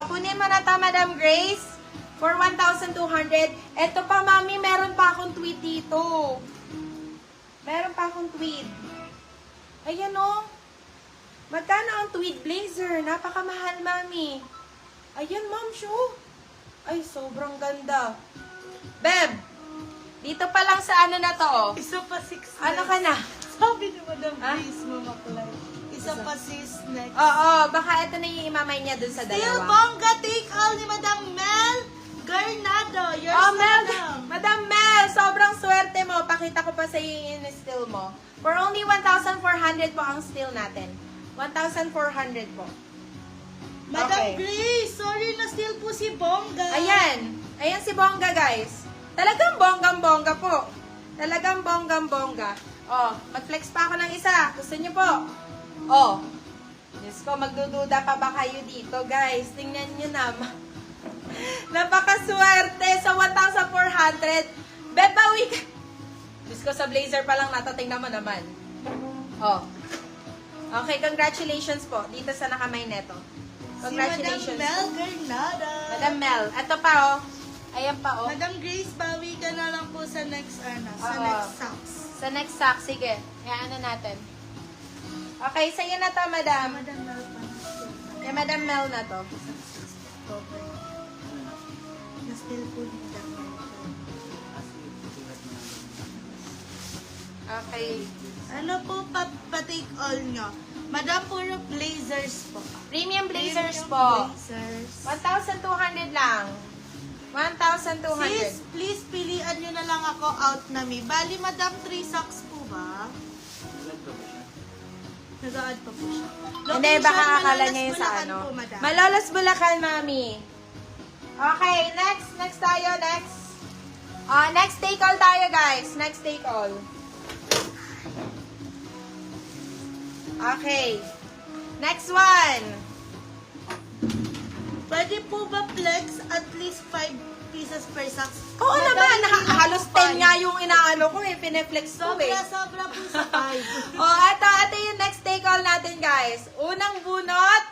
Kunin mo na to, Madam Grace. For 1,200. Eto pa, Mami, meron pa akong tweet dito. Meron pa akong tweet. Ayan o. Magkano ang tweed blazer? Napakamahal, Mami. Ayan, Ma'am, show. Ay, sobrang ganda. Beb, dito pa lang sa ano na to. Isa pa 6 Ano ka na? Sabi ni Madam Grace, Mama Clyde. Isa pa 6 next. Oo, baka ito na yung imamay niya dun sa Still dalawa. bongga take all ni Madam Mel Garnado. Yours Oh, na Mel, lang. Madam Mel, sobrang swerte mo. Pakita ko pa sa iyo yung still mo. For only 1,400 po ang still natin. 1,400 po. Madam Okay. Grace, sorry na still po si Bongga. Ayan. Ayan si Bongga, guys. Talagang bonggang-bongga po. Talagang bonggang-bongga. Oh, mag-flex pa ako ng isa. Gusto niyo po? Oh. Diyos ko, magdududa pa ba kayo dito, guys? Tingnan niyo naman. Napakaswerte sa 1,400. Bebawi ka. Diyos ko, sa blazer pa lang natatingnan mo naman. Oh. Okay, congratulations po. Dito sa nakamay neto. Congratulations. Si Madam Mel Garnado. Madam Mel. Ito pa, oh. Ayan pa, oh. Madam Grace, bawi ka na lang po sa next, sa Oo. next socks. Sa next sack, sige. Ayan na natin. Okay, sa'yo na to, madam. Madam Mel pa na. Kay Madam Mel na to. Okay. Na still po ni Madam Mel. Okay. Ano po pa-take all nyo? Madam, puro blazers po. Premium blazers Premium po. Blazers. 1,200 lang. 1,200. Sis, please pilian nyo na lang ako out na mi. Bali, Madam, 3 socks po ba? Nag-add pa po siya. Hindi, baka akala niya yung sa Bulacan ano. po, Madam. Malolos Bulacan, mami. Okay, next. Next tayo, next. Next take all tayo, guys. Next take all. Okay. Next one. Pwede po ba flex at least 5 pieces per socks? Oo Madam, naman, hindi lang halos po 10 nga yung inaano ko eh, pineflex ko eh. Sobra po sa 5. Ito yung next take all natin, guys. Unang bunot.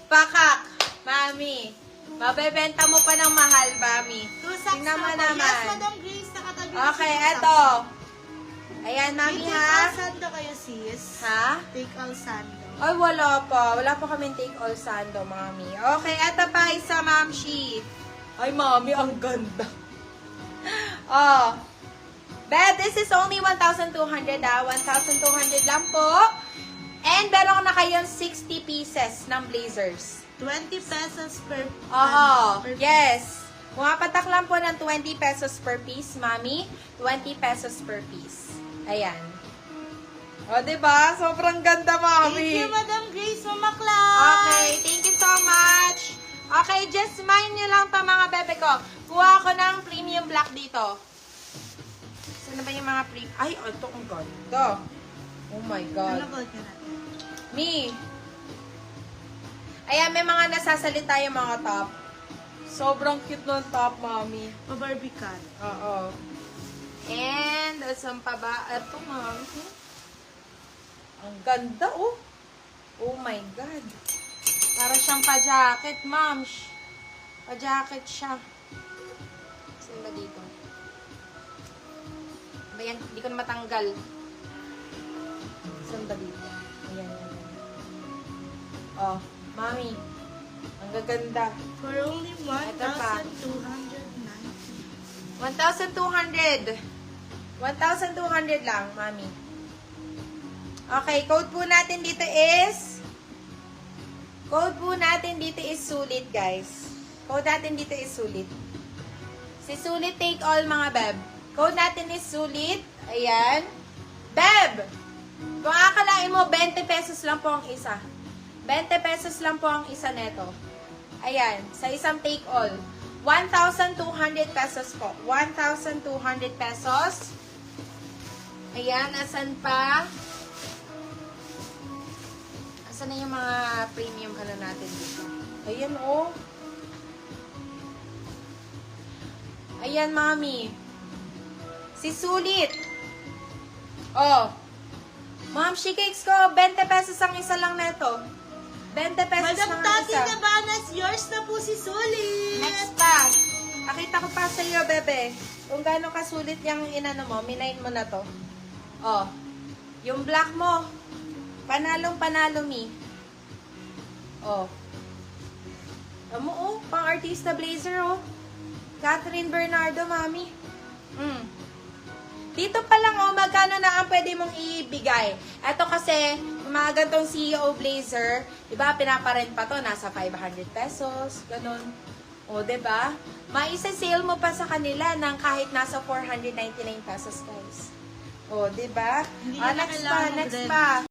Pakak. Mami. Mabebenta mo pa ng mahal, mami. 2 socks Tingnan mo na po. naman. Yes, Madam Grace, nakatabi na Okay, siya ng eto. socks. Ayan, mami, May ha? take all sando kayo, sis. Ha? Take all sando. Ay, wala pa. Wala pa kaming take all sando, mami. Okay, eto pa isa, mamshi. Ay, mami, ang ganda. But this is only 1,200, 1,200 lang po. And meron na kayong 60 pieces ng blazers. 20 pesos per per Yes. Pumapatak lang po ng 20 pesos per piece, mami. 20 pesos per piece. Ayan. Diba? Sobrang ganda, Thank mami. you, Madam Grace, Mama Clyde. Okay, thank you so much. Okay, just mind nyo lang to mga bebe ko. Kuha ako ng premium black dito. Saan na ba yung mga Ay, ito ang ganda. Oh my Ano God. ba ka natin? Me. Ayan, may mga nasasalita yung mga top. Sobrang cute ng top, mami. Pa-barbican. Oo. And, saan pa ba? Ito, mami. Ang ganda, oh. Oh my God. Para siyang pa-jacket, ma'am. Pa-jacket siya. Saan ba dito? Ba yan? Hindi ko na matanggal. Saan ba dito? Ayan, yan. Oh, mami. Ang gaganda. For only Ito pa. 1,290. 1,200. 1,200 lang, mami. Okay, code po natin dito is sulit, guys. Code natin dito is sulit. Si sulit take all, mga beb. Code natin is sulit. Ayan. Beb! Kung akalain mo, 20 pesos lang po ang isa. 20 pesos lang po ang isa neto. Ayan, sa isang take all. 1,200 pesos po. 1,200 pesos. Ayan, asan pa? Asan na yung mga premium ano natin dito? Ayan, oh. Ayan, mami. Si Sulit. Oh. Ma'am, cakes ko, 20 pesos ang isa lang neto. 20 pesos Madam lang ang Tati isa. Cabanas, yours na po si Sulit. Next pa. Pakita ko pa sa iyo, bebe. Kung gaano kasulit yung inano mo, minayin mo na to. Oh. Yung black mo. Panalong panalo, mi. Oh. Amo, oh. Pang artista blazer, oh. Catherine Bernardo, mami. Dito pa lang, oh, magkano na ang pwede mong ibigay. Ito kasi, yung mga gantong CEO blazer, di ba, pinaparent pa to, nasa 500 pesos, ganun. O, di ba? Maisa-sale mo pa sa kanila ng kahit nasa 499 pesos, guys. O, di ba? Hindi Ah, na next pa, kailangan next mag-rent. pa.